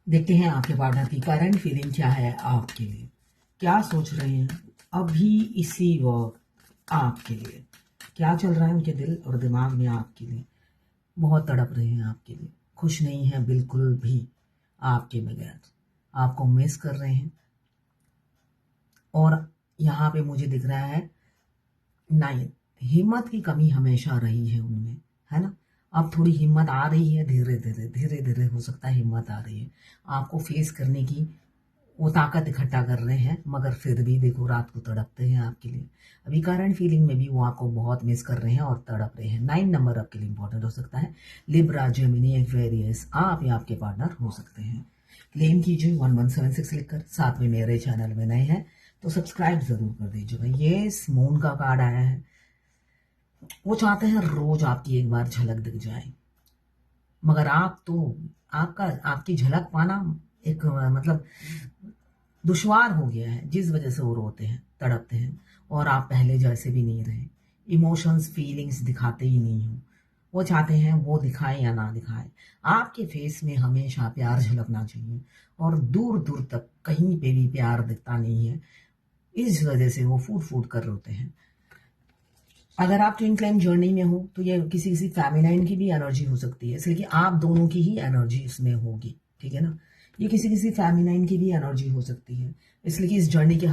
देखते हैं आपके पार्टनर की करंट फीलिंग क्या है आपके लिए, क्या सोच रहे हैं अभी इसी वक्त आपके लिए, क्या चल रहा है उनके दिल और दिमाग में आपके लिए। बहुत तड़प रहे हैं आपके लिए, खुश नहीं है बिल्कुल भी आपके बगैर, आपको मिस कर रहे हैं। और यहाँ पे मुझे दिख रहा है नहीं, हिम्मत की कमी हमेशा रही है उनमें, है ना। अब थोड़ी हिम्मत आ रही है, धीरे धीरे धीरे धीरे हो सकता है हिम्मत आ रही है आपको फेस करने की, वो ताकत इकट्ठा कर रहे हैं। मगर फिर भी देखो रात को तड़पते हैं आपके लिए, अभी करंट फीलिंग में भी वो आपको बहुत मिस कर रहे हैं और तड़प रहे हैं। 9 नंबर आपके लिए इंपॉर्टेंट हो सकता है। लिब्रा, जेमिनी, एक्वेरियस, आप या आपके पार्टनर हो सकते हैं। क्लेम कीजिए 1176 लिखकर, साथ में मेरे चैनल में नए हैं तो सब्सक्राइब जरूर कर दीजिएगा। ये मून का कार्ड आया है, वो चाहते हैं रोज आपकी एक बार झलक दिख जाए, मगर आप तो आपकी झलक पाना एक मतलब दुश्वार हो गया है, जिस वजह से वो रोते हैं तड़पते हैं। और आप पहले जैसे भी नहीं रहे, इमोशंस फीलिंग्स दिखाते ही नहीं हो। वो चाहते हैं वो दिखाए या ना दिखाए, आपके फेस में हमेशा प्यार झलकना चाहिए और दूर दूर तक कहीं पे भी प्यार दिखता नहीं है। इस वजह से वो फूट फूट कर रोते हैं। अगर आप ट्विन फ्लेम जर्नी में हो तो ये किसी किसी फेमिनाइन की भी एनर्जी हो सकती है, इसलिए कि आप दोनों की ही एनर्जी इसमें होगी, ठीक है ना। ये किसी किसी फेमिनाइन की भी एनर्जी हो सकती है, इसलिए कि इस जर्नी के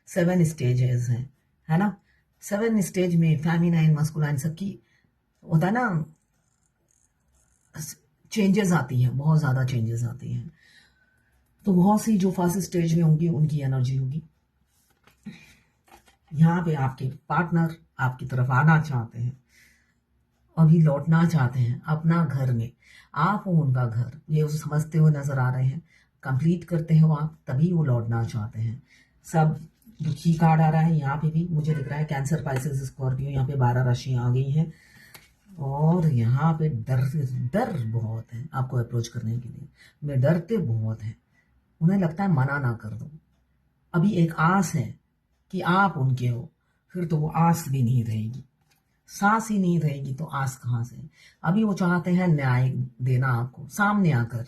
7 स्टेजेस हैं, है ना। 7 स्टेज में फेमिनाइन मस्कुलाइन सबकी होता है ना, चेंजेस आती हैं, बहुत ज़्यादा चेंजेस आती हैं। तो बहुत सी जो फर्स्ट स्टेज में होंगी उनकी एनर्जी होगी। यहाँ पे आपके पार्टनर आपकी तरफ आना चाहते हैं, अभी लौटना चाहते हैं अपना घर में, आप हो उनका घर, ये उसे समझते हुए नजर आ रहे हैं। कंप्लीट करते हो आप तभी वो लौटना चाहते हैं। सब दुखी कार्ड आ रहा है, यहाँ पे भी मुझे दिख रहा है कैंसर, पाइसेस, स्कॉर्पियो, यहाँ पे 12 राशियां आ गई हैं। और यहाँ पे डर डर बहुत है आपको अप्रोच करने के लिए, मैं डरते बहुत हैं। उन्हें लगता है मना ना कर दो, अभी एक आस है कि आप उनके हो, फिर तो वो आस भी नहीं रहेगी, सांस ही नहीं रहेगी तो आस कहाँ से। अभी वो चाहते हैं न्याय देना आपको सामने आकर,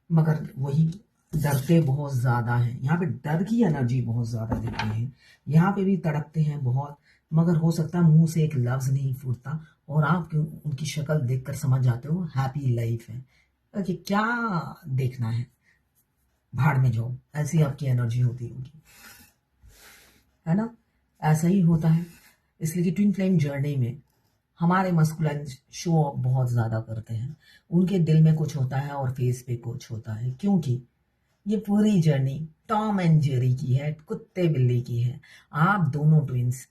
मगर वही डरते बहुत ज्यादा हैं। यहाँ पे डर की एनर्जी बहुत ज्यादा देते हैं, यहाँ पे भी तड़पते हैं बहुत, मगर हो सकता है मुंह से एक लफ्ज नहीं फूटता और आप उनकी शक्ल देखकर समझ जाते हो हैप्पी लाइफ है। कि क्या देखना है, भाड़ में जाओ, ऐसी आपकी एनर्जी होती होगी, है ना। ऐसा ही होता है, इसलिए कि ट्विन फ्लेम जर्नी में हमारे मस्कुलाइन शो ऑफ बहुत ज़्यादा करते हैं, उनके दिल में कुछ होता है और फेस पे कुछ होता है, क्योंकि ये पूरी जर्नी टॉम एंड जेरी की है, कुत्ते बिल्ली की है। आप दोनों ट्विंस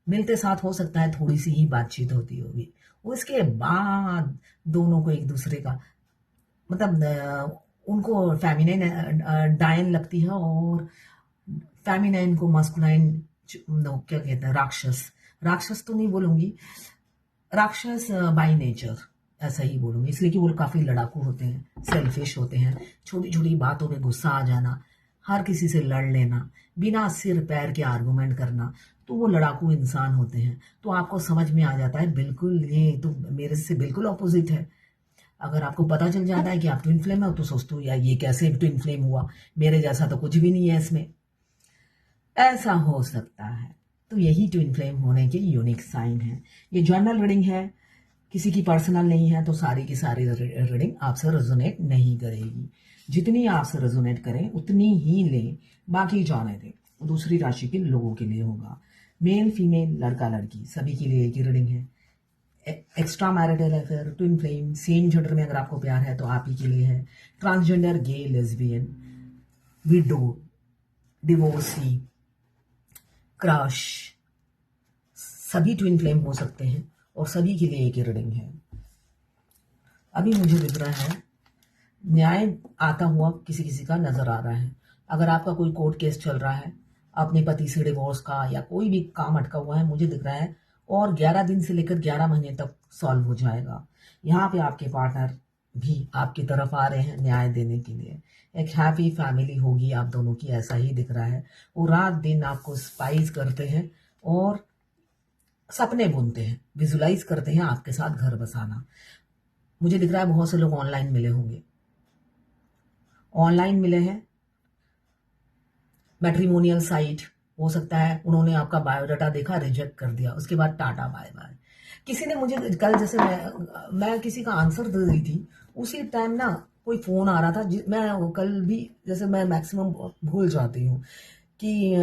मिलते साथ हो सकता है थोड़ी सी ही बातचीत होती होगी, उसके बाद दोनों को एक दूसरे का मतलब उनको फेमिनाइन डायन लगती है और फेमिनाइन को मस्कुलाइन, क्या कहते हैं, राक्षस। राक्षस तो नहीं बोलूंगी, राक्षस बाय नेचर ऐसा ही बोलूंगी, इसलिए कि वो काफी लड़ाकू होते हैं, सेल्फिश होते हैं, छोटी छोटी बातों पे गुस्सा आ जाना, हर किसी से लड़ लेना, बिना सिर पैर के आर्गुमेंट करना, तो वो लड़ाकू इंसान होते हैं। तो आपको समझ में आ जाता है बिल्कुल ये तो मेरे से बिल्कुल ऑपोजिट है। अगर आपको पता चल जाता है कि आप ट्विन फ्लेम है तो सोचते हो यार ये कैसे ट्विन फ्लेम हुआ, मेरे जैसा तो कुछ भी नहीं है इसमें, ऐसा हो सकता है। तो यही ट्विन फ्लेम होने के यूनिक साइन है। ये जर्नल रीडिंग है, किसी की पर्सनल नहीं है, तो सारी की सारी रीडिंग आपसे रेजोनेट नहीं करेगी। जितनी आपसे रेजोनेट करें उतनी ही लें, बाकी जाने दें, दूसरी राशि के लोगों के लिए होगा। मेल फीमेल लड़का लड़की सभी के लिए एक ही रीडिंग है। Extra marital affair, twin flame, same gender में अगर आपको प्यार है तो आप ही के लिए है। ट्रांसजेंडर, गे, लेस्बियन, विडो, डिवोर्सी, क्रश, सभी ट्विन फ्लेम हो सकते हैं और सभी के लिए एक ही रीडिंग है। अभी मुझे दिख रहा है न्याय आता हुआ किसी किसी का नजर आ रहा है। अगर आपका कोई कोर्ट केस चल रहा है अपने पति से डिवोर्स का या कोई भी काम अटका हुआ है, मुझे दिख रहा है और 11 दिन से लेकर 11 महीने तक सॉल्व हो जाएगा। यहाँ पे आपके पार्टनर भी आपकी तरफ आ रहे हैं न्याय देने के लिए, एक हैप्पी फैमिली होगी आप दोनों की, ऐसा ही दिख रहा है। वो रात दिन आपको स्पाइस करते हैं और सपने बुनते हैं, विजुलाइज करते हैं आपके साथ घर बसाना। मुझे दिख रहा है बहुत से लोग ऑनलाइन मिले होंगे, ऑनलाइन मिले हैं, मैट्रिमोनियल साइट, हो सकता है उन्होंने आपका बायोडाटा देखा, रिजेक्ट कर दिया, उसके बाद टाटा बाय बाय। किसी ने मुझे कल, जैसे मैं किसी का आंसर दे रही थी, उसी टाइम ना कोई फोन आ रहा था, मैं कल भी, जैसे मैं मैक्सिमम भूल जाती हूँ कि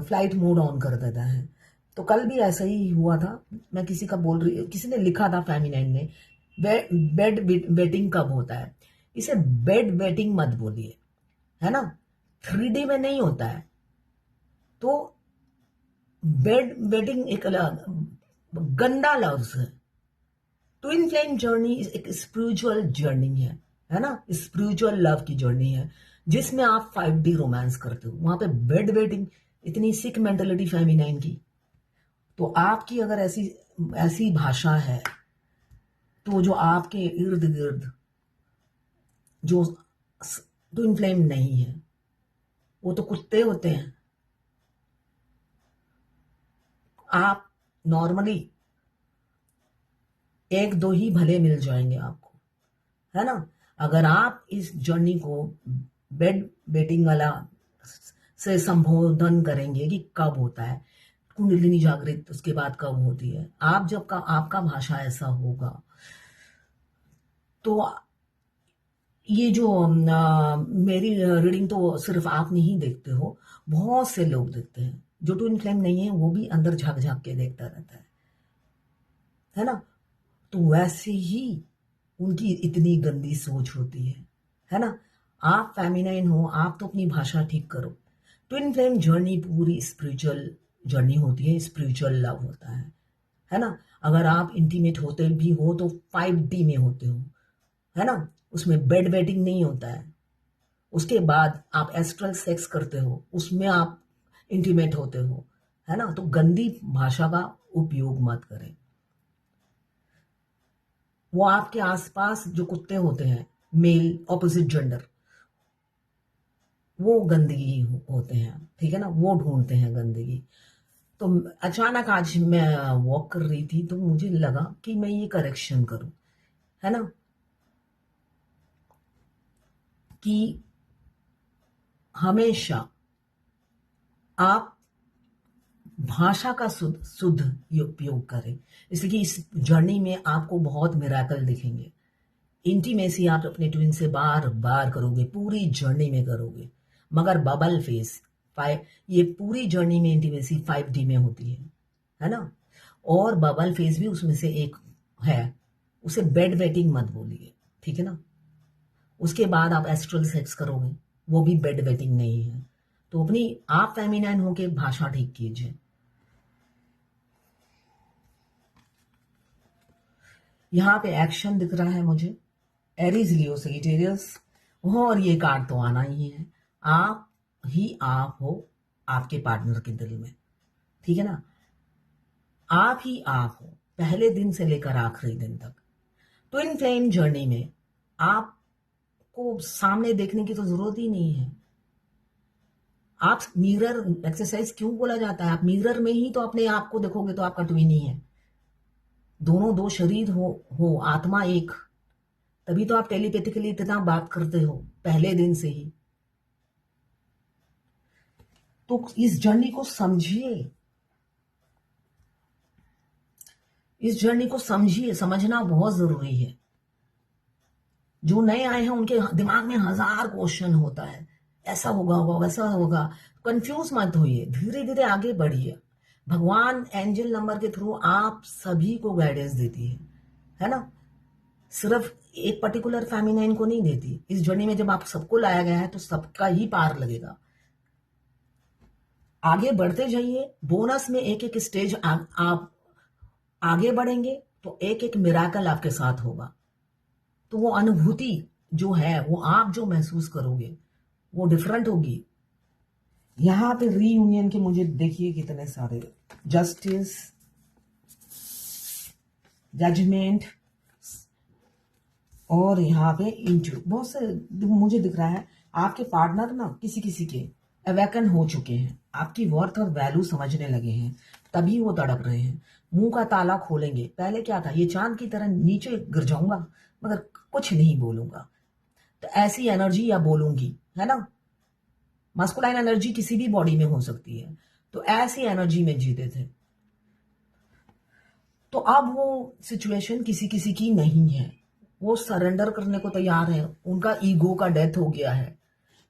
फ्लाइट मोड ऑन कर देता है, तो कल भी ऐसा ही हुआ था। मैं किसी का बोल रही, किसी ने लिखा था फेमिनाइन ने, बेड वेटिंग कब होता है, इसे बेड वेटिंग मत बोलिए, है ना, 3D में नहीं होता है। तो बेड वेटिंग एक गंदा लफ्ज है। ट्विन फ्लेम जर्नी एक स्पिरिचुअल जर्नी है ना, स्पिरिचुअल लव की जर्नी है, जिसमें आप 5D रोमांस करते हो। वहां पे बेड वेटिंग, इतनी सिक मेंटेलिटी फेमिनाइन की। तो आपकी अगर ऐसी ऐसी भाषा है, तो जो आपके इर्द गिर्द जो ट्विन फ्लेम नहीं है, वो तो कुत्ते होते हैं। आप नॉर्मली एक दो ही भले मिल जाएंगे आपको, है ना। अगर आप इस जर्नी को बेड बेटिंग वाला से संबोधन करेंगे कि कब होता है कुंडलिनी जागृत, उसके बाद कब होती है, आप जब का आपका भाषा ऐसा होगा, तो ये जो मेरी रीडिंग तो सिर्फ आप नहीं देखते हो, बहुत से लोग देखते हैं। जो ट्विन फ्लेम नहीं है वो भी अंदर झांक झांक के देखता रहता है ना। तो वैसे ही उनकी इतनी गंदी सोच होती है ना। आप फेमिनाइन हो, आप तो अपनी भाषा ठीक करो। ट्विन फ्लेम जर्नी पूरी स्पिरिचुअल जर्नी होती है, स्पिरिचुअल लव होता है ना। अगर आप इंटीमेट होते भी हो तो 5D में होते हो, है ना, उसमें बेड वेटिंग नहीं होता है। उसके बाद आप एस्ट्रल सेक्स करते हो, उसमें आप इंटीमेट होते हो, है ना। तो गंदी भाषा का उपयोग मत करें। वो आपके आसपास जो कुत्ते होते हैं, मेल ऑपोजिट जेंडर, वो गंदगी होते हैं, ठीक है ना, वो ढूंढते हैं गंदगी। तो अचानक आज मैं वॉक कर रही थी, तो मुझे लगा कि मैं ये करेक्शन करूं, है ना, कि हमेशा आप भाषा का शुद्ध उपयोग करें, इसलिए कि इस जर्नी में आपको बहुत मिराकल दिखेंगे। इंटीमेसी आप अपने ट्विन से बार बार करोगे, पूरी जर्नी में करोगे, मगर बबल फेस ये पूरी जर्नी में इंटीमेसी 5D में होती है ना। और बबल फेस भी उसमें से एक है, उसे बेड वेटिंग मत बोलिए, ठीक है ना। उसके बाद आप एस्ट्रल सेक्स करोगे, वो भी बेड वेटिंग नहीं है। तो अपनी आप फेमिनाइन होके भाषा ठीक कीजिए। यहाँ पे एक्शन दिख रहा है मुझे, एरीज लियो सजिटेरियस, और ये कार्ड तो आना ही है। आप ही आप हो आपके पार्टनर के दिल में, ठीक है ना। आप ही आप हो पहले दिन से लेकर आखिरी दिन तक। ट्विन फ्लेम जर्नी में आपको सामने देखने की तो जरूरत ही नहीं है। आप मिरर एक्सरसाइज क्यों बोला जाता है, आप मिरर में ही तो अपने आप को देखोगे तो आपका ट्विन ही है। दोनों दो शरीर हो आत्मा एक, तभी तो आप टेलीपैथिकली इतना बात करते हो पहले दिन से ही। तो इस जर्नी को समझिए, इस जर्नी को समझिए, समझना बहुत जरूरी है। जो नए आए हैं उनके दिमाग में 1000 क्वेश्चन होता है, ऐसा होगा वैसा होगा। कंफ्यूज मत होइए, धीरे धीरे आगे बढ़िए। भगवान एंजल नंबर के थ्रू आप सभी को गाइडेंस देती है ना, सिर्फ एक पर्टिकुलर फेमिनाइन को नहीं देती। इस जर्नी में जब आप सबको लाया गया है तो सबका ही पार लगेगा। आगे बढ़ते जाइए, बोनस में एक एक स्टेज आप आगे बढ़ेंगे तो एक एक मिराकल आपके साथ होगा। तो वो अनुभूति जो है, वो आप जो महसूस करोगे वो डिफरेंट होगी। यहाँ पे रीयूनियन के मुझे देखिए कितने सारे, जस्टिस, जजमेंट, और यहाँ पे इंटू, बहुत से मुझे दिख रहा है। आपके पार्टनर ना किसी किसी के अवेकन हो चुके हैं, आपकी वर्थ और वैल्यू समझने लगे हैं, तभी वो तड़प रहे हैं। मुंह का ताला खोलेंगे, पहले क्या था, ये चांद की तरह नीचे गिर जाऊंगा मगर कुछ नहीं बोलूंगा। तो ऐसी एनर्जी या बोलूंगी, है ना। मस्कुलाइन एनर्जी किसी भी बॉडी में हो सकती है, तो ऐसी एनर्जी में जीते थे। तो अब वो सिचुएशन किसी किसी की नहीं है, वो सरेंडर करने को तैयार है, उनका ईगो का डेथ हो गया है।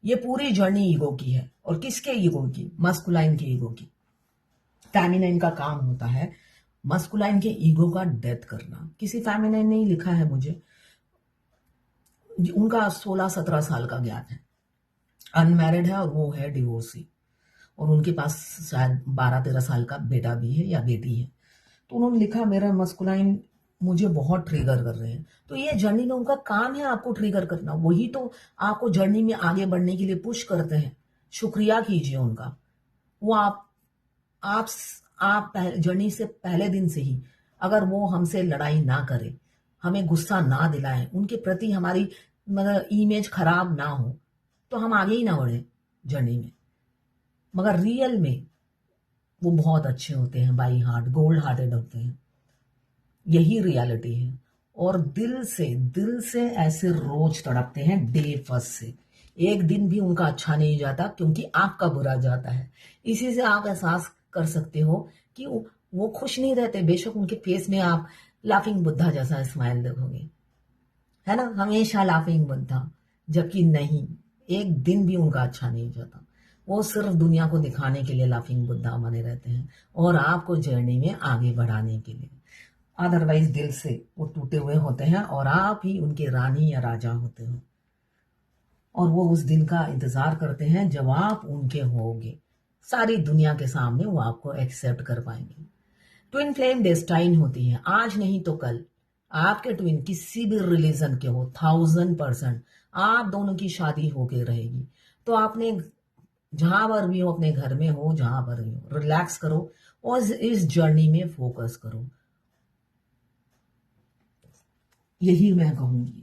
ये पूरी जर्नी ईगो की है, और किसके ईगो की? मस्कुलाइन के ईगो की। फेमिनाइन का काम होता है मस्कुलाइन के ईगो का डेथ करना। किसी फेमिनाइन ने ही लिखा है मुझे, उनका 16-17 साल का गैप है, अनमैरिड है और वो है डिवोर्सी, और उनके पास शायद 12-13 साल का बेटा भी है या बेटी है। तो उन्होंने लिखा मेरा मस्कुलाइन मुझे बहुत ट्रिगर कर रहे हैं। तो ये जर्नी में उनका काम है आपको ट्रिगर करना, वही तो आपको जर्नी में आगे बढ़ने के लिए पुश करते हैं। शुक्रिया कीजिए उनका। वो आप आप जर्नी से पहले दिन से ही अगर वो हमसे लड़ाई ना करे, हमें गुस्सा ना दिलाए, उनके प्रति हमारी मतलब इमेज खराब ना हो, तो हम आगे ही ना बढ़े जर्नी में। मगर रियल में वो बहुत अच्छे होते हैं, बाई हार्ट, गोल्ड हार्टेड होते हैं। यही रियलिटी है। और दिल से ऐसे रोज तड़पते हैं डे फर्स्ट से। एक दिन भी उनका अच्छा नहीं जाता, क्योंकि आपका बुरा जाता है। इसी से आप एहसास कर सकते हो कि वो खुश नहीं रहते। बेशक उनके फेस में आप लाफिंग बुद्धा जैसा स्माइल देखोगे, है ना, हमेशा लाफिंग बुद्धा, जबकि नहीं, एक दिन भी उनका अच्छा नहीं जाता। वो सिर्फ दुनिया को दिखाने के लिए लाफिंग बुद्धा बने रहते हैं, और आपको जर्नी में आगे बढ़ाने के लिए। अदरवाइज दिल से वो टूटे हुए होते हैं, और आप ही उनके रानी या राजा होते हो, और वो उस दिन का इंतजार करते हैं जब आप उनके होगे। सारी दुनिया के सामने वो आपको एक्सेप्ट कर पाएंगे। ट्विन फ्लेम डेस्टाइन होती है, आज नहीं तो कल। आपके ट्विन किसी भी रिलीजन के हो, 1000% आप दोनों की शादी होके रहेगी। तो आपने जहां पर भी हो, अपने घर में हो, जहां पर भी हो, रिलैक्स करो और इस जर्नी में फोकस करो। यही मैं कहूंगी।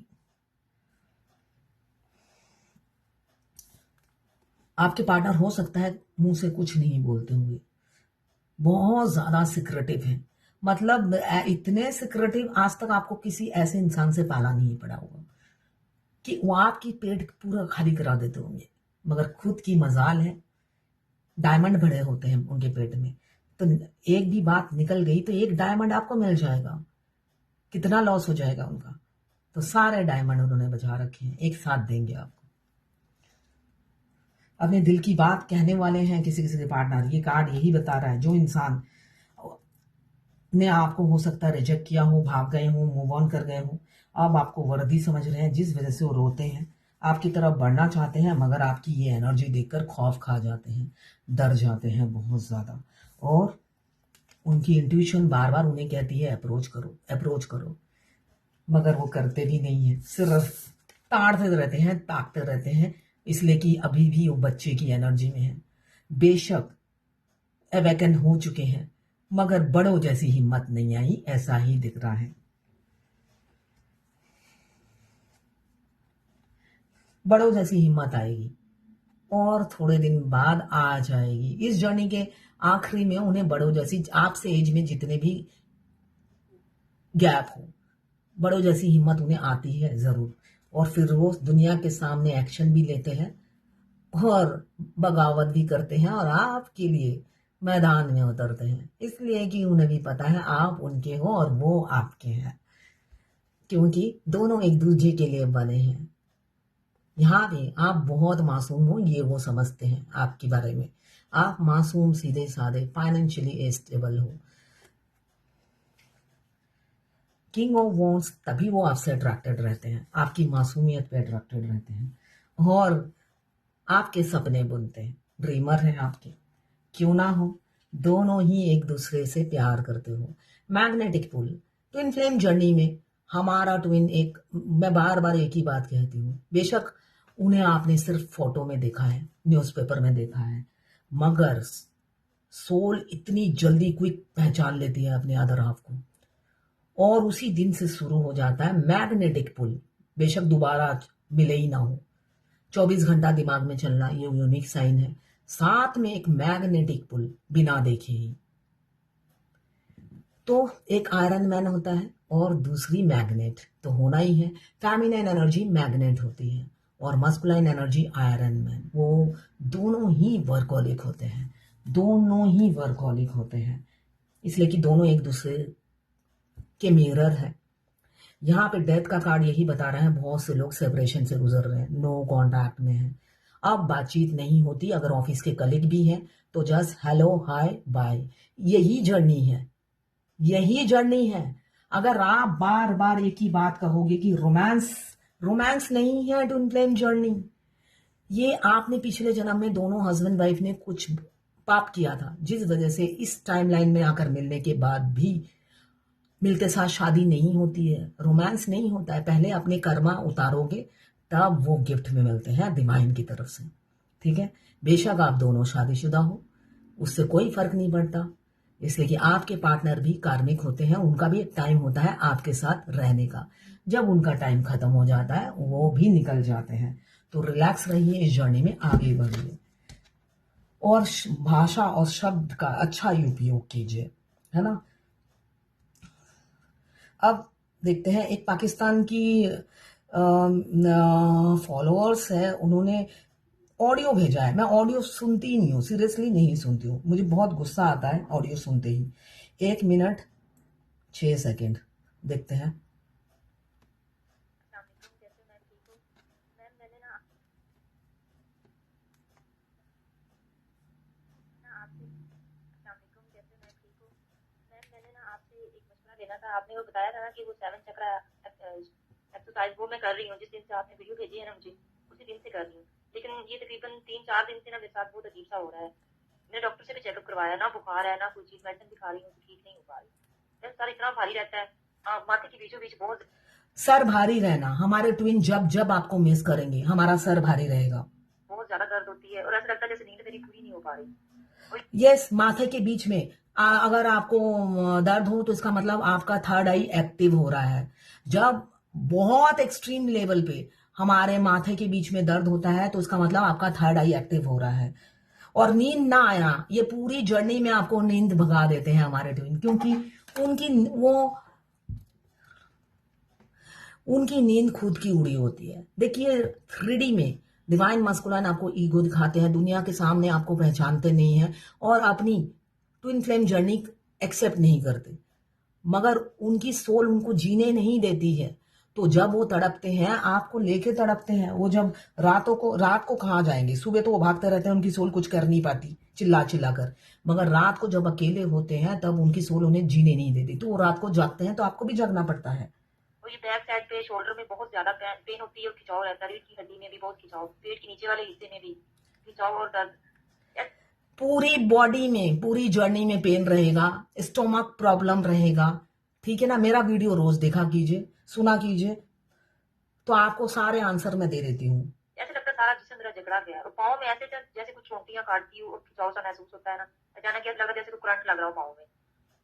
आपके पार्टनर हो सकता है मुंह से कुछ नहीं बोलते होंगे, बहुत ज्यादा सिक्रेटिव है। मतलब इतने सिक्रेटिव आज तक आपको किसी ऐसे इंसान से पाला नहीं पड़ा होगा कि वो आपकी पेट पूरा खाली करा देते होंगे। मगर खुद की मजाल है, डायमंड भरे होते हैं उनके पेट में। तो एक भी बात निकल गई तो एक डायमंड आपको मिल जाएगा। कितना लॉस हो जाएगा उनका। तो सारे डायमंड उन्होंने बचा रखे हैं, एक साथ देंगे आपको। अपने दिल की बात कहने वाले हैं किसी किसी के पार्टनर। ये कार्ड यही बता रहा है, जो इंसान ने आपको हो सकता है रिजेक्ट किया हो, भाग गए हो, मूव ऑन कर गए हो, अब आपको वर्दी समझ रहे हैं, जिस वजह से वो रोते हैं, आपकी तरफ बढ़ना चाहते हैं, मगर आपकी ये एनर्जी देखकर खौफ खा जाते हैं, डर जाते हैं बहुत ज्यादा। और उनकी इंट्यूशन बार बार उन्हें कहती है अप्रोच करो, अप्रोच करो, मगर वो करते भी नहीं है, सिर्फ ताड़ते रहते हैं, ताकते रहते हैं, इसलिए कि अभी भी वो बच्चे की एनर्जी में है। बेशक अवेकन हो चुके हैं, मगर बड़ों जैसी हिम्मत नहीं आई, ऐसा ही दिख रहा है। बड़ों जैसी हिम्मत आएगी और थोड़े दिन बाद आ जाएगी। इस जर्नी के आखिरी में उन्हें बड़ों जैसी, आपसे एज में जितने भी गैप हो, बड़ों जैसी हिम्मत उन्हें आती है जरूर। और फिर वो दुनिया के सामने एक्शन भी लेते हैं और बगावत भी करते हैं, और आपके लिए मैदान में उतरते हैं, इसलिए कि उन्हें भी पता है आप उनके हो और वो आपके हैं, क्योंकि दोनों एक दूसरे के लिए बने हैं। यहाँ भी आप बहुत मासूम हो, ये वो समझते हैं आपके बारे में। आप मासूम, सीधे साधे, फाइनेंशियली स्टेबल हो। किंग ऑफ वॉन्ड्स, तभी वो आपसे अट्रैक्टेड रहते हैं, आपकी मासूमियत पे अट्रैक्टेड रहते हैं और आपके सपने बुनते हैं। ड्रीमर हैं आपके, क्यों ना हो, दोनों ही एक दूसरे से प्यार करते हो। Magnetic pull. Twin flame journey में हमारा ट्विन एक, मैं बार बार एक ही बात कहती हूँ, बेशक उन्हें आपने सिर्फ फोटो में देखा है, न्यूज़पेपर में देखा है, मगर सोल इतनी जल्दी क्विक पहचान लेती है अपने अदर हाफ को, और उसी दिन से शुरू हो जाता है मैग्नेटिक पुल। बेशक दोबारा मिले ही ना हो, 24 घंटा दिमाग में चलना, ये यूनिक साइन है। साथ में एक मैग्नेटिक पुल बिना देखे ही। तो एक आयरन मैन होता है और दूसरी मैग्नेट तो होना ही है। फेमिनिन एनर्जी मैग्नेट होती है और मस्कुलाइन एनर्जी आयरन मैन, वो दोनों ही वर्कहोलिक होते हैं, दोनों ही वर्कहोलिक होते हैं, इसलिए कि दोनों एक दूसरे के मिरर है। यहाँ पे डेथ का कार्ड यही बता रहा है, बहुत से लोग सेपरेशन से गुजर रहे हैं, नो कॉन्टैक्ट में हैं, अब बातचीत नहीं होती। अगर ऑफिस के कलीग भी हैं तो जस्ट हेलो हाय बाय, यही जर्नी है, यही जर्नी है। अगर आप बार बार एक ही बात कहोगे कि रोमांस रोमांस नहीं है ट्विन फ्लेम जर्नी, ये आपने पिछले जन्म में दोनों हस्बैंड वाइफ ने कुछ पाप किया था, जिस वजह से इस टाइमलाइन में आकर मिलने के बाद भी मिलते साथ शादी नहीं होती है, रोमांस नहीं होता है। पहले अपने कर्मा उतारोगे तब वो गिफ्ट में मिलते हैं डिवाइन की तरफ से, ठीक है। बेशक आप दोनों शादीशुदा हो, उससे कोई फर्क नहीं पड़ता, इसलिए कि आपके पार्टनर भी कार्मिक होते हैं, उनका भी एक टाइम होता है आपके साथ रहने का। जब उनका टाइम खत्म हो जाता है वो भी निकल जाते हैं। तो रिलैक्स रहिए, इस जर्नी में आगे बढ़िए और भाषा और शब्द का अच्छा उपयोग कीजिए, है ना। अब देखते हैं, एक पाकिस्तान की फॉलोअर्स है, उन्होंने ऑडियो भेजा है। मैं ऑडियो सुनती ही नहीं हूँ, सीरियसली नहीं सुनती हूँ, मुझे बहुत गुस्सा आता है ऑडियो सुनते ही। 1 मिनट 6 सेकंड देखते हैं। आपने वो बताया था ना कि वो 7 चक्रा एक्सरसाइज वो मैं कर रही हूँ, जिस दिन से आपने वीडियो भेजी है ना मुझे, उसी दिन से कर रही हूँ। लेकिन ये तकरीबन 3-4 दिन से ना मेरे साथ बहुत अजीब सा हो रहा है। मैंने डॉक्टर से भी चेकअप करवाया, ना बुखार है ना कोई चीज, मेडिसिन भी खा रही हूँ, ठीक नहीं हो पा रही। मेरा सर इतना भारी रहता है, माथे के बीचों बीच बहुत। सर भारी रहना, हमारे ट्विन जब जब आपको मिस करेंगे हमारा सर भारी रहेगा, बहुत ज्यादा दर्द होती है और ऐसा लगता है जैसे नींद मेरी पूरी नहीं हो पा रही। यस, माथे के बीच में अगर आपको दर्द हो तो इसका मतलब आपका थर्ड आई एक्टिव हो रहा है। जब बहुत एक्सट्रीम लेवल पे हमारे माथे के बीच में दर्द होता है तो इसका मतलब आपका थर्ड आई एक्टिव हो रहा है। और नींद ना आना, ये पूरी जर्नी में आपको नींद भगा देते हैं हमारे ट्विन, क्योंकि उनकी नींद खुद की उड़ी होती है। देखिए 3D में डिवाइन मस्कुलाइन आपको ईगो दिखाते हैं, दुनिया के सामने आपको पहचानते नहीं हैं और अपनी ट्विन फ्लेम जर्नी एक्सेप्ट नहीं करते, मगर उनकी सोल उनको जीने नहीं देती है। तो जब वो तड़पते हैं आपको लेके तड़पते हैं, वो जब रात को कहाँ जाएंगे, सुबह तो वो भागते रहते हैं, उनकी सोल कुछ कर नहीं पाती चिल्ला चिल्ला कर, मगर रात को जब अकेले होते हैं तब उनकी सोल उन्हें जीने नहीं देती, तो वो रात को जागते हैं, तो आपको भी जगना पड़ता है। और ये बैक साइड पे शोल्डर में बहुत ज्यादा पेन होती है और खिंचाव रहता है, रीढ़ की हड्डी में भी बहुत खिंचाव, पेट के नीचे वाले हिस्से में भी खिंचाव और दर्द। पूरी बॉडी में पूरी जर्नी में पेन रहेगा, स्टोमक प्रॉब्लम रहेगा, ठीक है ना। मेरा वीडियो रोज देखा कीजिए, सुना कीजिए, तो आपको सारे आंसर मैं दे देती हूँ। ऐसे लगता है सारा जिस्म मेरा जकड़ा गया है और पाँव में ऐसे जैसे कुछ चोटियां काटती हूँ और खिंचाव सा महसूस होता है ना, अचानक ऐसा लगा जैसे करंट लग रहा हो पाँव में।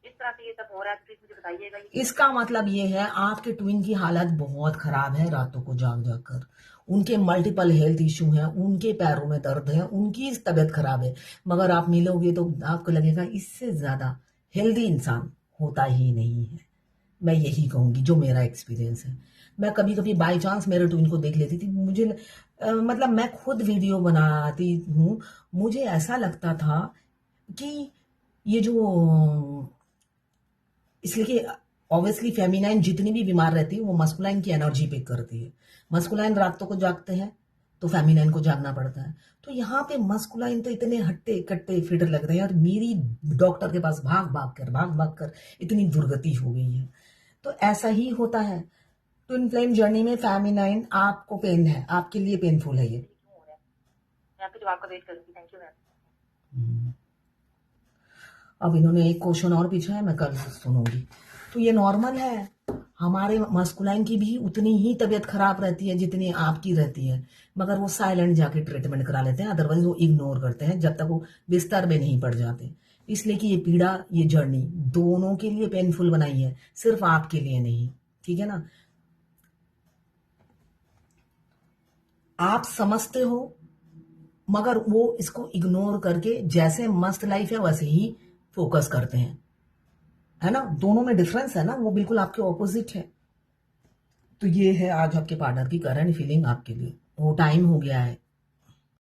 इस तरह से ये सब हो रहा है, प्लीज मुझे बताइएगा। इसका मतलब ये है आपके ट्विन की हालत बहुत खराब है, रातों को जाग जाग कर उनके मल्टीपल हेल्थ इशू हैं, उनके पैरों में दर्द है, उनकी तबीयत खराब है, मगर आप मिलोगे तो आपको लगेगा इससे ज्यादा हेल्दी इंसान होता ही नहीं है। मैं यही कहूंगी, जो मेरा एक्सपीरियंस है। मैं कभी कभी बाई चांस मेरे ट्विन को देख लेती थी, मुझे मतलब मैं खुद वीडियो बनाती हूँ, मुझे ऐसा लगता था कि ये जो, इसलिए कि ऑब्वियसली फेमिनाइन जितनी भी बीमार रहती है वो मस्कुलाइन की एनर्जी पिक करती है। मस्कुलाइन रातों को जागते हैं तो फेमिनाइन को जागना पड़ता है। तो यहाँ पे मस्कुलाइन तो इतने हट्टे कट्टे फिट लग रहे हैं और मेरी डॉक्टर के पास भाग भाग कर इतनी दुर्गति हो गई है। तो ऐसा ही होता है ट्विन फ्लेम जर्नी में, फेमिनाइन आपको पेन है, आपके लिए पेनफुल है ये। मैं आपके जवाब का वेट करूंगी। Thank you ma'am. अब इन्होंने एक क्वेश्चन और पूछा है, मैं कल सुनूंगी। तो ये नॉर्मल है, हमारे मस्कुलाइन की भी उतनी ही तबीयत खराब रहती है जितनी आपकी रहती है, मगर वो साइलेंट जाके ट्रीटमेंट करा लेते हैं, अदरवाइज वो इग्नोर करते हैं जब तक वो बिस्तर में नहीं पड़ जाते। इसलिए कि ये पीड़ा, ये जर्नी दोनों के लिए पेनफुल बनाई है, सिर्फ आपके लिए नहीं, ठीक है ना। आप समझते हो मगर वो इसको इग्नोर करके जैसे मस्त लाइफ है वैसे ही फोकस करते हैं, है ना। दोनों में डिफरेंस है ना, वो बिल्कुल आपके ऑपोजिट है। तो ये है आज आपके पार्टनर की करंट फीलिंग आपके लिए। वो टाइम हो गया है,